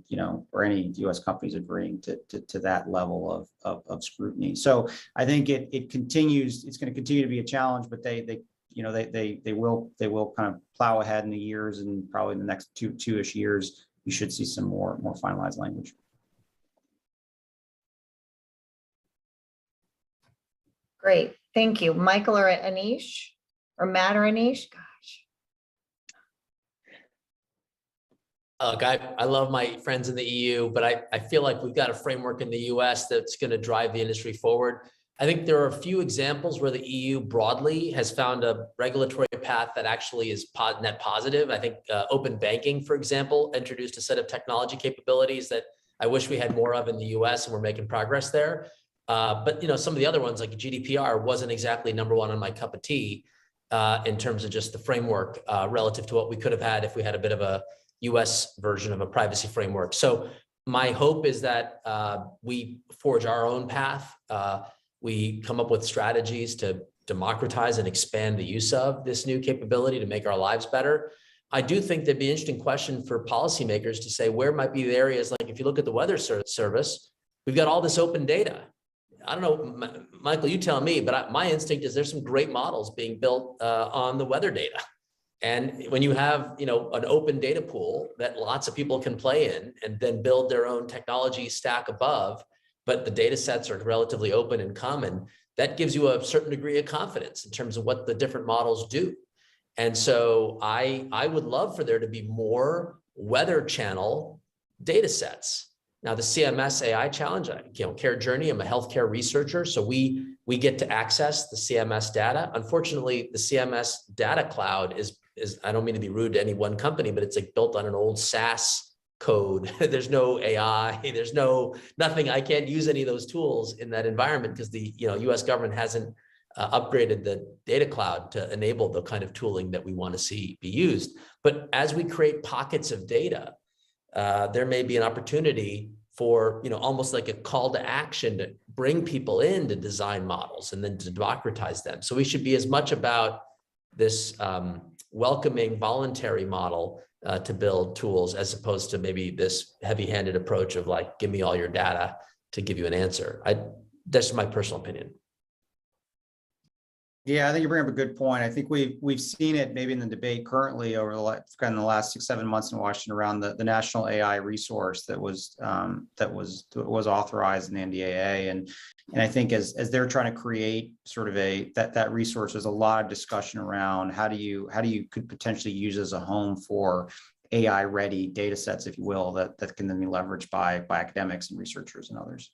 or any U.S. companies agreeing to that level of scrutiny. So I think it continues. It's going to continue to be a challenge, but they will kind of plow ahead in the years, and probably in the next two-ish years, you should see some more finalized language. Great, thank you. Michael or Anish, or Matt or Anish? Gosh. Look, I love my friends in the EU, but I feel like we've got a framework in the US that's going to drive the industry forward. I think there are a few examples where the EU broadly has found a regulatory path that actually is net positive. I think open banking, for example, introduced a set of technology capabilities that I wish we had more of in the US, and we're making progress there. But some of the other ones like GDPR wasn't exactly number one on my cup of tea in terms of just the framework relative to what we could have had if we had a bit of a US version of a privacy framework. So my hope is that we forge our own path. We come up with strategies to democratize and expand the use of this new capability to make our lives better. I do think there'd be an interesting question for policymakers to say, where might be the areas, like if you look at the weather service, we've got all this open data. I don't know, Michael, you tell me, but my instinct is there's some great models being built on the weather data. And when you have, an open data pool that lots of people can play in and then build their own technology stack above, but the data sets are relatively open and common, that gives you a certain degree of confidence in terms of what the different models do. And so I would love for there to be more weather channel data sets. Now, the CMS AI challenge, Care Journey, I'm a healthcare researcher, so we get to access the CMS data. Unfortunately, the CMS data cloud is I don't mean to be rude to any one company, but it's like built on an old SaaS code. There's no AI, there's nothing. I can't use any of those tools in that environment because the US government hasn't upgraded the data cloud to enable the kind of tooling that we want to see be used. But as we create pockets of data, there may be an opportunity for almost like a call to action to bring people in to design models and then to democratize them. So we should be as much about this welcoming voluntary model to build tools, as opposed to maybe this heavy-handed approach of like, give me all your data to give you an answer. That's my personal opinion. Yeah, I think you bring up a good point. I think we've seen it maybe in the debate currently over the last 6-7 months in Washington around the national AI resource that was authorized in the NDAA, and I think as they're trying to create sort of that resource, there's a lot of discussion around how do you could potentially use as a home for AI ready data sets, if you will, that can then be leveraged by academics and researchers and others.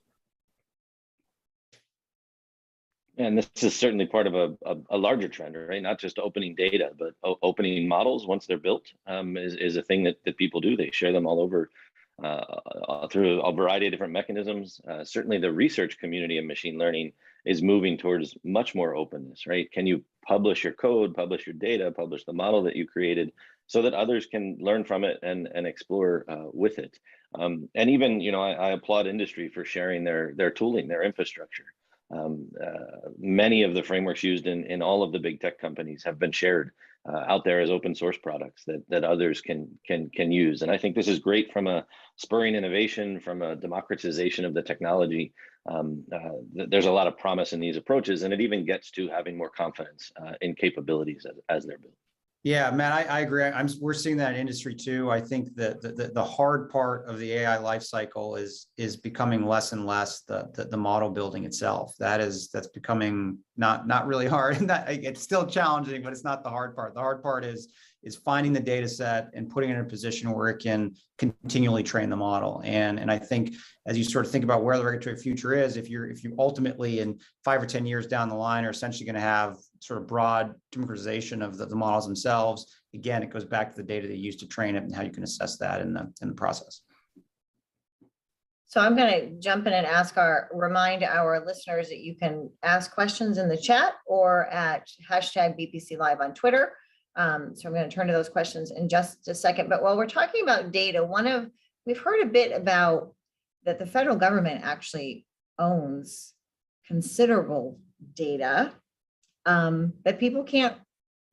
And this is certainly part of a larger trend, right? Not just opening data, but opening models once they're built is a thing that people do. They share them all over through a variety of different mechanisms. Certainly the research community of machine learning is moving towards much more openness, right? Can you publish your code, publish your data, publish the model that you created so that others can learn from it and explore with it? And even, I applaud industry for sharing their tooling, their infrastructure. Many of the frameworks used in all of the big tech companies have been shared out there as open source products that others can use. And I think this is great from a spurring innovation, from a democratization of the technology. There's a lot of promise in these approaches, and it even gets to having more confidence in capabilities as they're built. Yeah, man, I agree. We're seeing that in industry too. I think that the hard part of the AI life cycle is becoming less and less the model building itself. That's becoming not really hard. It's still challenging, but it's not the hard part. The hard part is finding the data set and putting it in a position where it can continually train the model. And I think as you sort of think about where the regulatory future is, if you ultimately in 5 or 10 years down the line are essentially going to have sort of broad democratization of the models themselves, again, it goes back to the data they use to train it and how you can assess that in the process. So I'm going to jump in and remind our listeners that you can ask questions in the chat or at hashtag BPC Live on Twitter. So I'm going to turn to those questions in just a second. But while we're talking about data, we've heard a bit about that the federal government actually owns considerable data that people can't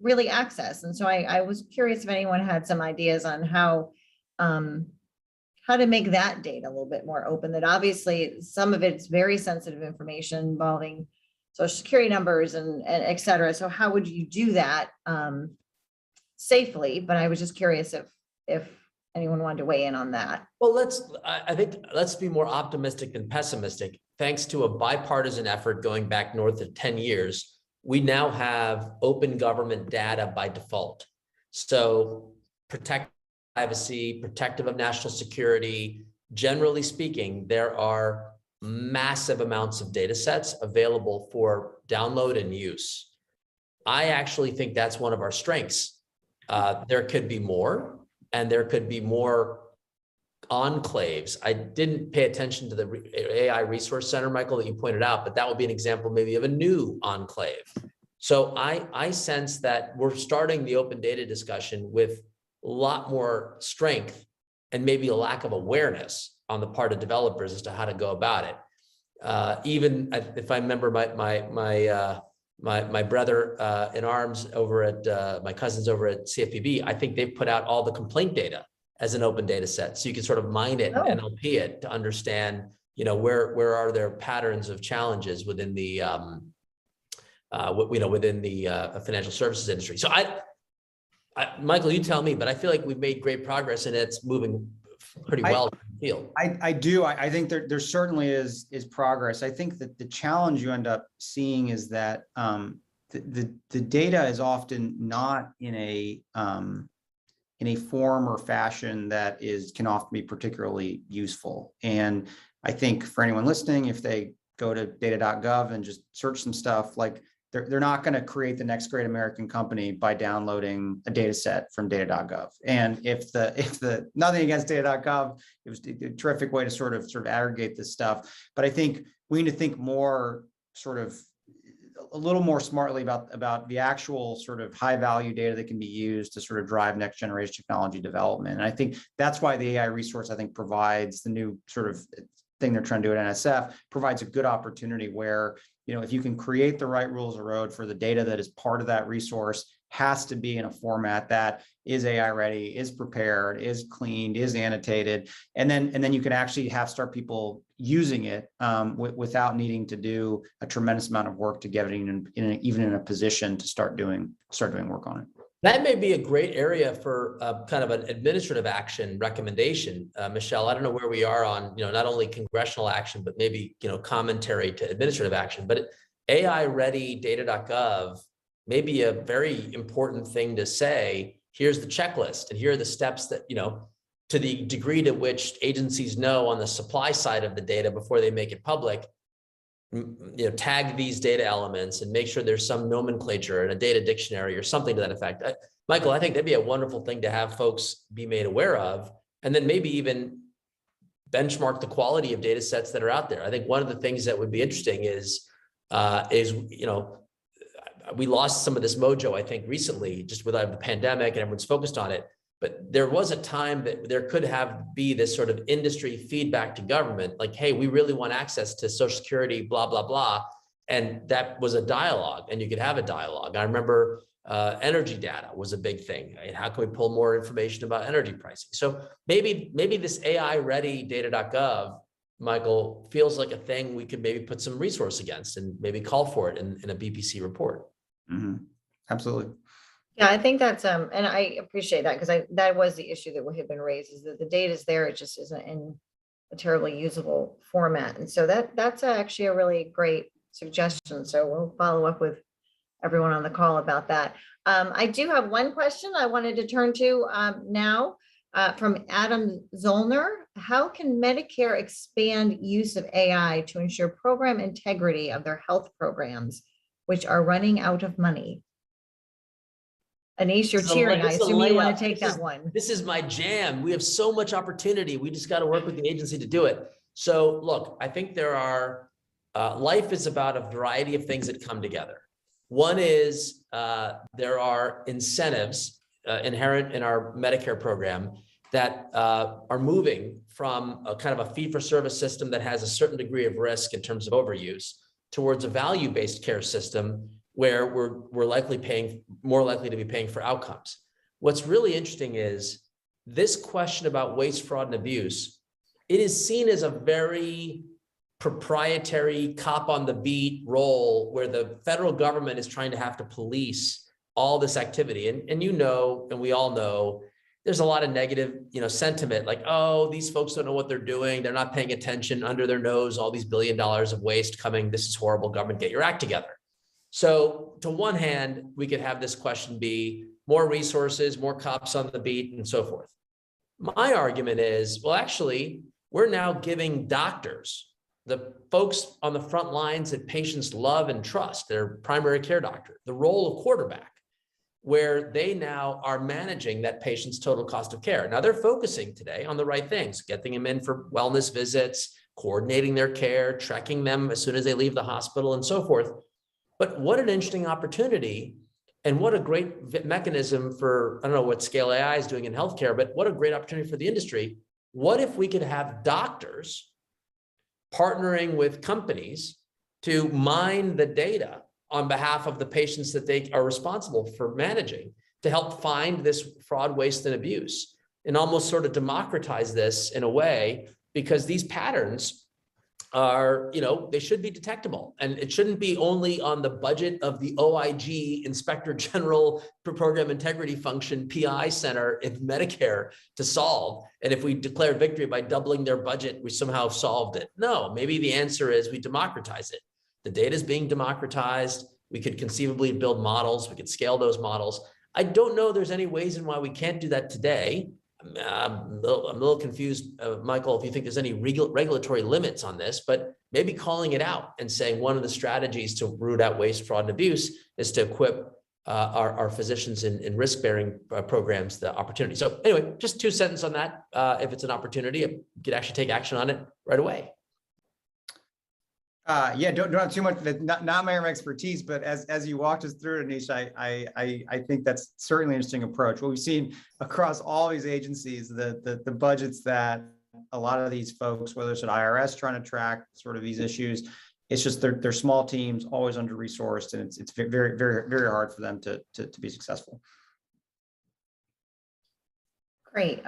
really access. And so I was curious if anyone had some ideas on how to make that data a little bit more open, that obviously some of it's very sensitive information involving social security numbers and et cetera. So how would you do that safely? But I was just curious if anyone wanted to weigh in on that. Well, I think let's be more optimistic than pessimistic. Thanks to a bipartisan effort going back north of 10 years, we now have open government data by default. So protect privacy, protective of national security. Generally speaking, there are massive amounts of data sets available for download and use. I actually think that's one of our strengths. There could be more, and there could be more enclaves. I didn't pay attention to the AI Resource Center, Michael, that you pointed out, but that would be an example maybe of a new enclave. So I sense that we're starting the open data discussion with a lot more strength and maybe a lack of awareness on the part of developers as to how to go about it. Even if I remember my brother in arms over at my cousins over at CFPB, I think they've put out all the complaint data as an open data set. So you can sort of mine it and NLP it to understand, where are there patterns of challenges within the, within the financial services industry. So Michael, you tell me, but I feel like we've made great progress and it's moving pretty well in the field. I do. I think there certainly is progress. I think that the challenge you end up seeing is that the data is often not in a form or fashion that can often be particularly useful. And I think for anyone listening, if they go to data.gov and just search some stuff, like they're not going to create the next great American company by downloading a data set from data.gov. And if the nothing against data.gov, it was a terrific way to sort of aggregate this stuff. But I think we need to think more sort of a little more smartly about the actual sort of high value data that can be used to sort of drive next generation technology development. And I think that's why the AI resource, I think, provides the new sort of thing they're trying to do at NSF, provides a good opportunity where, if you can create the right rules of road for the data that is part of that resource, has to be in a format that is AI ready, is prepared, is cleaned, is annotated, and then you can actually start people using it without needing to do a tremendous amount of work to get it even in a position to start doing work on it. That may be a great area for kind of an administrative action recommendation. Michelle, I don't know where we are on, not only congressional action, but maybe, commentary to administrative action, but AI ready data.gov may be a very important thing to say. Here's the checklist and here are the steps that, to the degree to which agencies know on the supply side of the data before they make it public, tag these data elements and make sure there's some nomenclature in a data dictionary or something to that effect. Michael, I think that'd be a wonderful thing to have folks be made aware of, and then maybe even benchmark the quality of data sets that are out there. I think one of the things that would be interesting is we lost some of this mojo, I think, recently, just with the pandemic and everyone's focused on it. But there was a time that there could be this sort of industry feedback to government, like, hey, we really want access to Social Security, blah, blah, blah. And that was a dialogue, and you could have a dialogue. I remember energy data was a big thing. And how can we pull more information about energy pricing? So maybe this AI ready data.gov, Michael, feels like a thing we could maybe put some resource against and maybe call for it in a BPC report. Mm-hmm. Absolutely. Yeah, I think that's, and I appreciate that because that was the issue that had been raised, is that the data is there, it just isn't in a terribly usable format. And so that's actually a really great suggestion. So we'll follow up with everyone on the call about that. I do have one question I wanted to turn to now from Adam Zollner. How can Medicare expand use of AI to ensure program integrity of their health programs, which are running out of money? Anish, you're cheering. I assume you want to take that one. This is my jam. We have so much opportunity. We just got to work with the agency to do it. So look, I think there are, life is about a variety of things that come together. One is there are incentives inherent in our Medicare program that are moving from a kind of a fee-for-service system that has a certain degree of risk in terms of overuse towards a value-based care system where we're more likely to be paying for outcomes. What's really interesting is this question about waste, fraud, and abuse. It is seen as a very proprietary cop on the beat role where the federal government is trying to have to police all this activity. And you know, and we all know, there's a lot of negative, sentiment like, oh, these folks don't know what they're doing. They're not paying attention, under their nose, all these $1 billion of waste coming. This is horrible. Government, get your act together. So to one hand, we could have this question be more resources, more cops on the beat, and so forth. My argument is, well, actually, we're now giving doctors, the folks on the front lines that patients love and trust, their primary care doctor, the role of quarterback, where they now are managing that patient's total cost of care. Now they're focusing today on the right things, getting them in for wellness visits, coordinating their care, tracking them as soon as they leave the hospital, and so forth. But what an interesting opportunity, and what a great mechanism for, I don't know what Scale AI is doing in healthcare, but what a great opportunity for the industry. What if we could have doctors partnering with companies to mine the data on behalf of the patients that they are responsible for managing to help find this fraud, waste, and abuse, and almost sort of democratize this in a way, because these patterns are, they should be detectable, and it shouldn't be only on the budget of the OIG, Inspector General for Program Integrity Function, PI Center in Medicare to solve. And if we declare victory by doubling their budget, we somehow solved it. No, maybe the answer is we democratize it. The data is being democratized. We could conceivably build models. We could scale those models. I don't know there's any ways in why we can't do that today. I'm a little confused, Michael, if you think there's any regulatory limits on this, but maybe calling it out and saying one of the strategies to root out waste, fraud, and abuse is to equip our physicians in risk-bearing programs the opportunity. So anyway, just 2 sentences on that. If it's an opportunity, you could actually take action on it right away. Yeah, don't have too much, not my area of expertise, but as you walked us through it, Anish, I think that's certainly an interesting approach. What we've seen across all these agencies, the budgets that a lot of these folks, whether it's an IRS trying to track sort of these issues, it's just they're small teams, always under-resourced, and it's very, very, very hard for them to be successful. Great.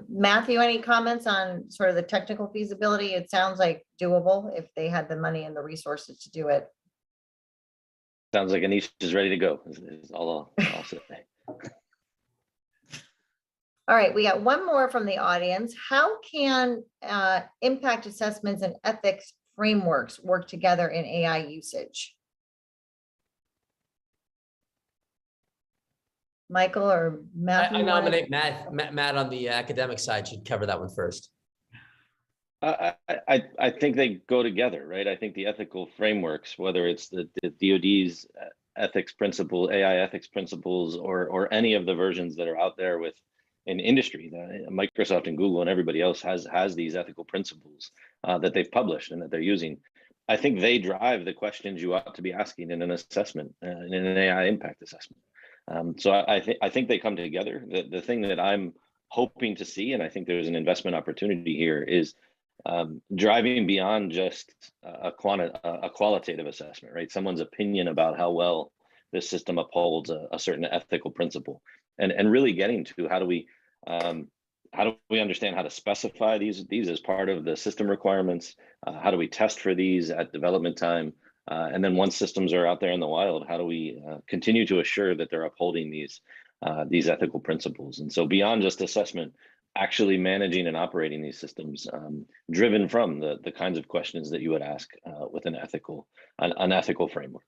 Matthew, any comments on sort of the technical feasibility? It sounds like doable if they had the money and the resources to do it. Sounds like Anish is ready to go, is all I'll say. All right, we got one more from the audience. How can impact assessments and ethics frameworks work together in AI usage? Michael or Matthew? I nominate Matt on the academic side should cover that one first. I think they go together, right? I think the ethical frameworks, whether it's the DoD's ethics principle, AI ethics principles, or any of the versions that are out there with an industry, Microsoft and Google and everybody else has these ethical principles that they've published and that they're using. I think they drive the questions you ought to be asking in an assessment, in an AI impact assessment. So I think they come together. The thing that I'm hoping to see, and I think there's an investment opportunity here, is driving beyond just a qualitative assessment, right? Someone's opinion about how well this system upholds a certain ethical principle, and really getting to how do we understand how to specify these as part of the system requirements? How do we test for these at development time? And then once systems are out there in the wild, how do we continue to assure that they're upholding these these ethical principles. And so beyond just assessment, actually managing and operating these systems, driven from the kinds of questions that you would ask with an ethical framework.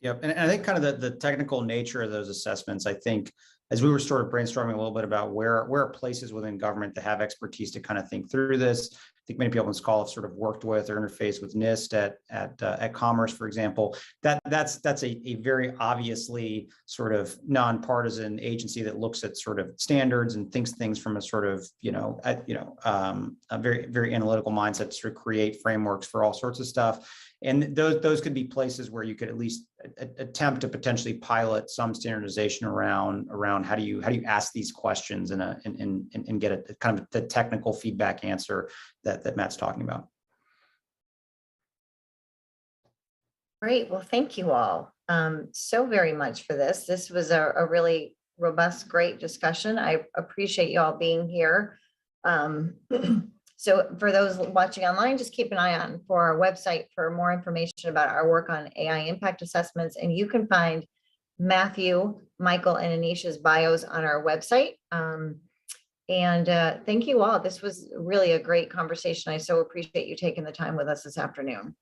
Yep, and I think kind of the technical nature of those assessments, I think, as we were sort of brainstorming a little bit about where are places within government to have expertise to kind of think through this. I think many people in Scholar have sort of worked with or interfaced with NIST at Commerce, for example. That's a very obviously sort of nonpartisan agency that looks at sort of standards and thinks things from a sort of a very analytical mindset to sort of create frameworks for all sorts of stuff. And those could be places where you could at least attempt to potentially pilot some standardization around how do you ask these questions and get a kind of the technical feedback answer that Matt's talking about. Great. Well, thank you all so very much for this. This was a really robust, great discussion. I appreciate you all being here. So for those watching online, just keep an eye on for our website for more information about our work on AI impact assessments. And you can find Matthew, Michael, and Anisha's bios on our website. Thank you all. This was really a great conversation. I so appreciate you taking the time with us this afternoon.